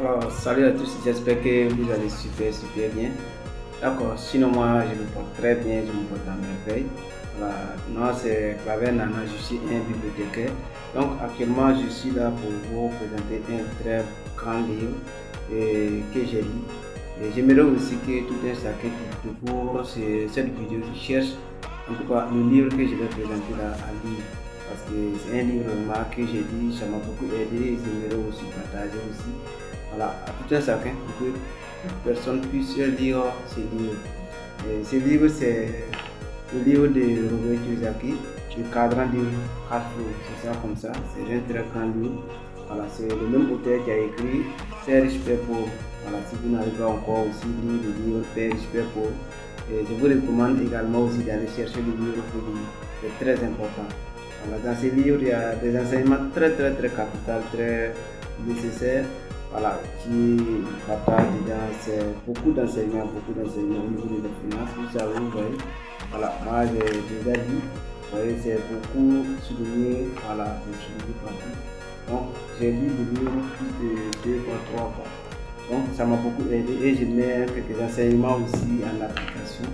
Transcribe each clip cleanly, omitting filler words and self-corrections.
Alors, salut à tous, j'espère que vous allez super bien. D'accord, sinon moi je me porte très bien, je me porte à merveille. Voilà, moi c'est Claver Nana, je suis un bibliothécaire. Donc actuellement je suis là pour vous présenter un très grand livre que j'ai lu. Et j'aimerais aussi que tout un chacun qui découvre cette vidéo qui cherche en tout cas le livre que je vais présenter là à lire. Parce que c'est un livre vraiment que j'ai lu, ça m'a beaucoup aidé et j'aimerais aussi partager aussi. Voilà, à tout un chacun pour que toute personne puisse lire ce livre. Et ce livre, c'est le livre de Robert Kiyosaki, le cadran de Cashflow. C'est ça comme ça, c'est un très grand livre. Voilà, c'est le même auteur qui a écrit Père riche, Père pauvre. Voilà, si vous n'avez pas encore aussi lu le livre Père riche, Père pauvre, et je vous recommande également aussi d'aller chercher le livre pour lire. C'est très important. Voilà, dans ce livre, il y a des enseignements très capitaux, très nécessaires. Voilà, qui partage dedans, c'est beaucoup d'enseignements au niveau de la finance. Vous savez, vous voyez, voilà, moi j'ai déjà dit, vous voyez, c'est beaucoup souligné, voilà, c'est souligné partout. Donc, j'ai lu le livre plus de deux fois, trois fois. Donc, ça m'a beaucoup aidé et je mets quelques enseignements aussi en application.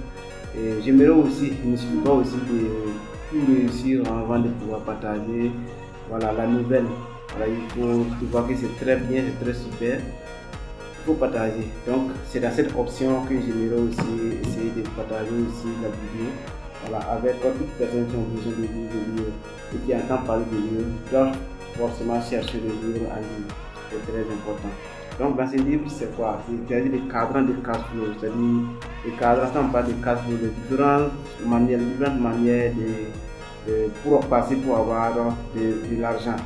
Et j'aimerais aussi, il ne suffit pas aussi de tout réussir avant de pouvoir partager, voilà, la nouvelle. Voilà, il faut voir que c'est très bien, c'est très super. Il faut partager. Donc, c'est dans cette option que j'aimerais aussi essayer de partager aussi la vidéo. Voilà, avec toute personne qui a besoin de lire le livre et qui entend parler de livre, doit forcément chercher le livre à lire. C'est très important. Donc, dans ce livre, c'est quoi? C'est des cadrans de cash flow. C'est-à-dire, les cadrans, on parle de cash flow, de différentes manières pour passer pour avoir de l'argent,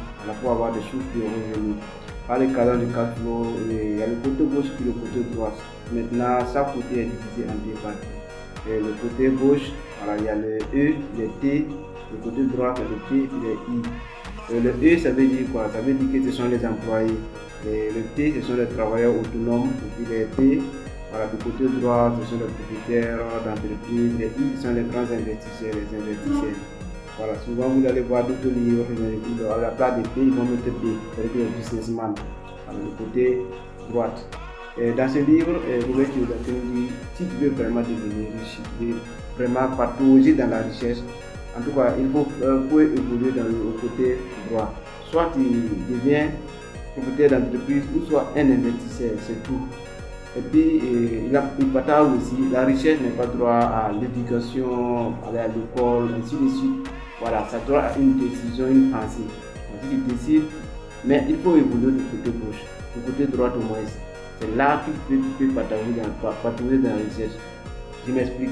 pour avoir des sources de revenus. Par le cadre du cash flow, il y a le côté gauche et le côté droit. Maintenant, chaque côté est divisé en deux parties. Et le côté gauche, voilà, il y a le E, le T, le côté droit, il y a le P et le I. Le E, ça veut dire quoi? Ça veut dire que ce sont les employés. Et le T, ce sont les travailleurs autonomes. Et puis les P, voilà, du côté droit, ce sont les propriétaires d'entreprise. Les I, ce sont les grands investisseurs, les investisseurs. Voilà, souvent vous allez voir d'autres livres, à la place des pays, ils vont mettre B, c'est-à-dire le businessman, voilà, le côté droite. Et dans ce livre, Robert Kiyosaki nous dit, si tu veux vraiment devenir riche, si tu veux vraiment patauger dans la richesse, en tout cas, il faut évoluer dans le côté droit. Soit tu deviens propriétaire d'entreprise ou soit un investisseur, c'est tout. Et puis, il partage aussi, la richesse n'est pas droit à l'éducation, aller à l'école, ainsi de suite. Voilà, ça doit à une décision, une pensée. Donc, si tu décides, mais il faut évoluer du côté gauche, du côté droit au moins. C'est là que tu peux partager dans la richesse. Je m'explique.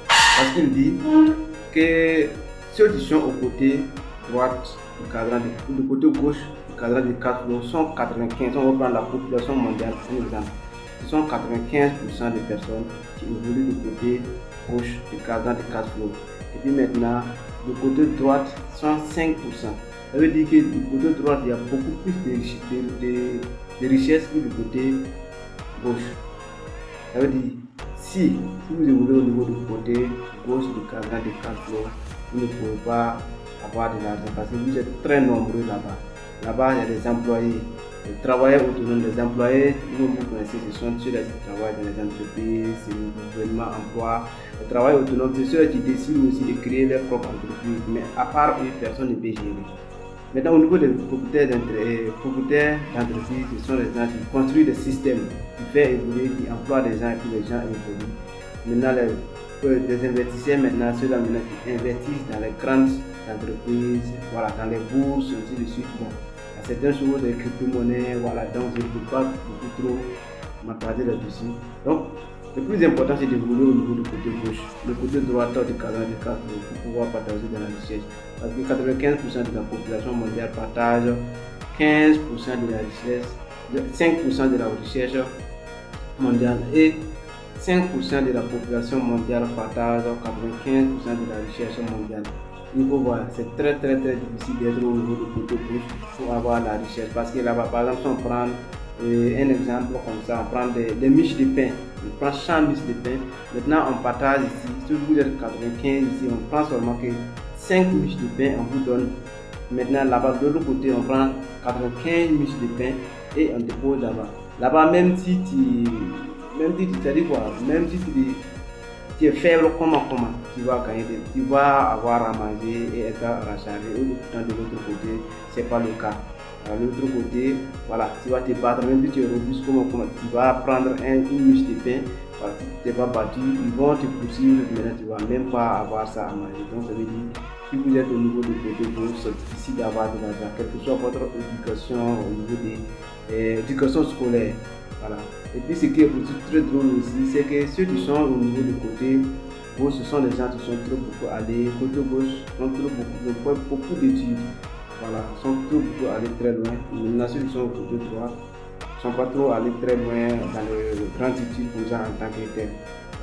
Parce qu'il dit que ceux qui sont au côté droite du cadran, du côté gauche du cadran de 4 sont 95. On va prendre la population mondiale, par exemple. Ce sont 95% des personnes qui évoluent du côté gauche du cadran de 4 flots. Et puis maintenant, du côté droite, sont 5%. Ça veut dire que du côté droit, il y a beaucoup plus de richesses que du côté gauche. Ça veut dire, si vous évoluez au niveau du côté gauche du cadran de 4 flots, vous ne pouvez pas avoir de l'argent parce que vous êtes très nombreux là-bas. Là-bas, il y a des employés. Les travailleurs autonomes, les employés, vous connaissez, ce sont ceux-là qui travaillent dans les entreprises, c'est le gouvernement emploi. Les travailleurs autonomes, c'est ceux qui décident aussi de créer leur propre entreprise, mais à part eux, personne ne peut gérer. Maintenant, au niveau des propriétaires d'entreprise, ce sont les gens qui construisent des systèmes, qui font évoluer, qui emploient des gens et puis les gens évoluent. Maintenant, les investisseurs, maintenant, ceux-là maintenant qui investissent dans les grandes entreprises, voilà, dans les bourses, ainsi de suite. Bon, certaines choses, les crypto-monnaies, voilà, donc je ne peux pas beaucoup trop m'attarder là-dessus. Donc, le plus important, c'est d'évoluer au niveau du côté gauche, le côté droit du cadran de cap pour pouvoir partager dans la richesse. Parce que 95% de la population mondiale partage 15% de la richesse, 5% de la richesse mondiale et 5% de la population mondiale partage 95% de la richesse mondiale. Il faut voir, c'est très difficile d'être au niveau du côté gauche pour avoir la richesse. Parce que là-bas, par exemple, si on prend un exemple comme ça, on prend des miches de pain, on prend 100 miches de pain, maintenant on partage ici, si vous êtes 95 ici, on prend seulement que 5 miches de pain, on vous donne. Maintenant là-bas, de l'autre côté, on prend 95 miches de pain et on dépose là-bas. Là-bas, c'est-à-dire quoi, même si tu es faible, comment, tu vas gagner, tu vas avoir à manger et être rechargé. Autant de l'autre côté, c'est pas le cas. De l'autre côté, voilà, tu vas te battre, même si tu es robuste, comment, tu vas prendre une miche de pain, voilà, tu t'es pas battu, ils vont te poursuivre, maintenant tu vas même pas avoir ça à manger. Donc ça veut dire, si vous êtes au niveau de côté gauche, c'est difficile d'avoir de l'argent, quelle que soit votre éducation au niveau de l'éducation scolaire. Voilà. Et puis ce qui est aussi très drôle aussi, c'est que ceux qui sont au niveau du côté gauche, ce sont des gens qui sont trop beaucoup allés, côté gauche, sont trop beaucoup d'études. Voilà, sont trop beaucoup allés très loin. Maintenant, ceux qui sont au côté droit ne sont pas trop allés très loin dans le grand études pour ça en tant que tel.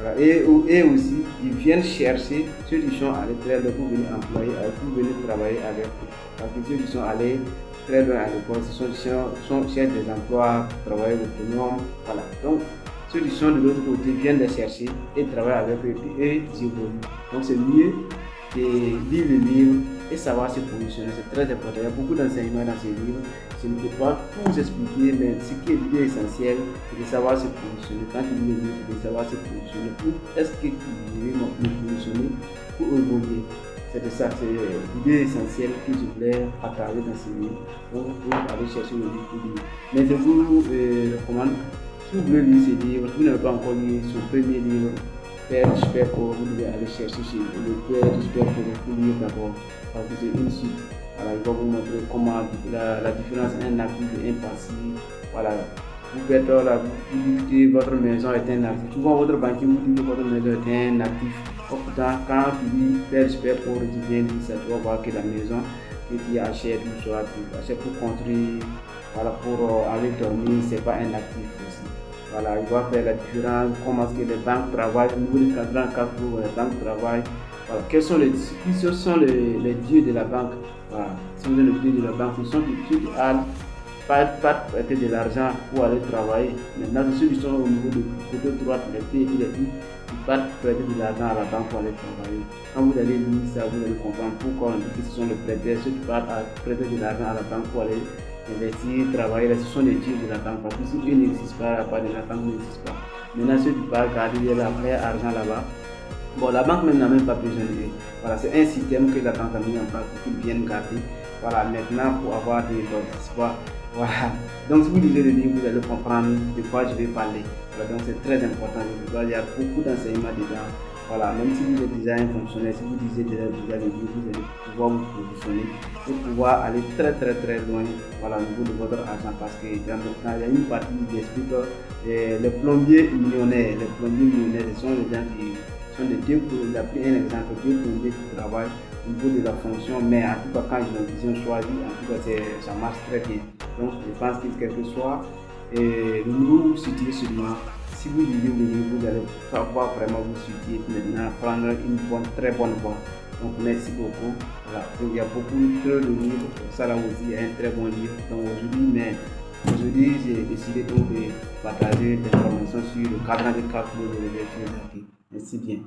Voilà. Et aussi, ils viennent chercher ceux qui sont allés très loin pour venir employer, pour venir travailler avec eux. Parce que ceux qui sont allés très loin à l'école, ce sont cherchent des emplois, travailler autonomes. Voilà. Donc, ceux qui sont de l'autre côté viennent les chercher et travaillent avec eux et ils évoluent. Donc, c'est mieux de lire le livre et savoir se positionner. C'est très important. Il y a beaucoup d'enseignements dans ces livres. Je ne peux pas tout vous expliquer, mais ce qui est l'idée essentielle, c'est de savoir se positionner. Quand tu lis le livre, c'est de savoir se positionner. Est-ce que je vais me positionner pour évoluer? C'est de ça, c'est l'idée essentielle que je voulais partager dans ce livre. Donc, vous pouvez aller chercher le livre pour lire. Mais je vous recommande, si vous voulez lire ce livre, si vous n'avez pas encore lu son premier livre, Père du Super Pauvre, vous devez aller chercher chez le Père du Super Pauvre pour lire d'abord. Parce que c'est une suite. Voilà, il va vous montrer comment la différence est un actif et un passif. Voilà. Vous faites vous dites que votre maison est un actif. Souvent, votre banquier vous dit que votre maison est un actif. Pourtant, quand tu dis Père du Super Pauvre, tu viens dire ça, tu vas voir que la maison que tu achètes, ou soit tu achètes pour construire, voilà, pour aller dormir, c'est pas un actif aussi. Voilà, il va faire la différence, comment est-ce que les banques travaillent, au niveau du cadran, les banques travaillent. Voilà. Quels sont les dieux de la banque? Voilà. Si vous êtes le dieu de la banque, ce sont des dieux qui pas prêter de l'argent pour aller travailler. Maintenant, ceux qui sont au niveau de côté droit, les P et les I, ils partent prêter de l'argent à la banque pour aller travailler. Quand vous allez lire ça, vous allez comprendre pourquoi on dit que ce sont les prêteurs, ceux qui partent à prêter de l'argent à la banque pour aller investir, travailler, ce sont les dieux de la banque. Parce que si eux n'existent pas, la part de la banque n'existe pas. Maintenant, ceux qui partent garder leur argent là-bas, bon, la banque même n'a même pas besoin de eux. Voilà, c'est un système que la banque a mis en place pour qu'ils viennent garder. Voilà, maintenant pour avoir des espoirs. Voilà. Donc si vous lisez le livre, vous allez comprendre de quoi je vais parler. Voilà, donc c'est très important. Il y a beaucoup d'enseignements dedans. Voilà, même si vous êtes déjà un fonctionnaire, si vous lisez déjà le livre, vous allez pouvoir vous positionner et pouvoir aller très loin, voilà, au niveau de votre argent. Parce que il y a une partie qui explique les plombiers millionnaires. Les plombiers millionnaires, ce sont les gens qui sont des deux, pour appeler un exemple, deux plombiers qui travaillent au niveau de la fonction, mais en tout cas quand ils ont choisi, en tout cas ça marche très bien. Donc je pense que quel que soit le niveau où vous situez seulement, si vous lisez le livre, vous allez savoir vraiment vous situer maintenant, prendre une très bonne voie. Donc merci beaucoup. Voilà. Donc, il y a beaucoup de livres, ça là aussi est un très bon livre. Donc aujourd'hui j'ai décidé donc de partager des informations sur le cadre de calcul de l'ouverture. Merci bien.